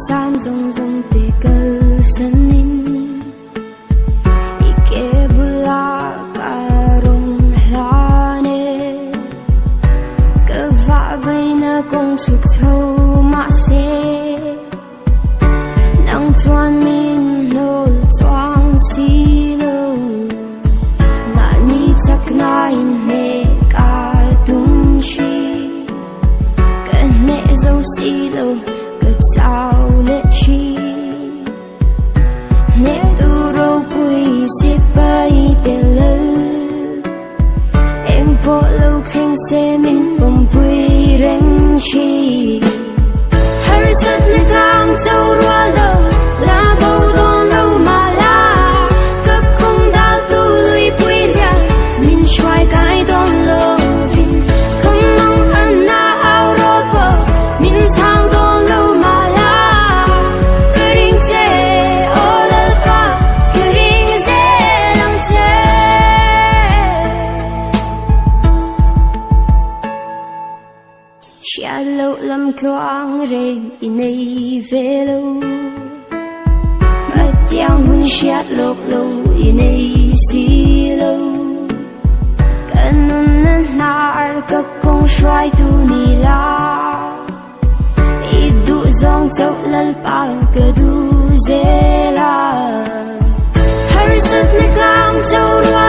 san zong zong te kal sanin ike bula karong hlane kava vai na kong chuk thâu ma se nang chuan min nol chuang si lo ma ni chak na in me ka tum shi kan ne zo si lo ka chao le chi ne tu ro pui si pai te lo em po lo khen se min bom pui reng chi har sat na kang châu rua lo la bo don lo ma la ka kong dal tu lui pui ra min shwai kai don lo vin kong mong an na ao ro po min chang don lo ma la ka ring che o la pa ka ring ze lam che chia lo lam thoáng rem inei ve lo mất tiếng hun xiết lộc lo inei si lo kanun nan nar ka kong shwai tu ni la idu zong chau lal pa ka du ze la har sat na kang chau rua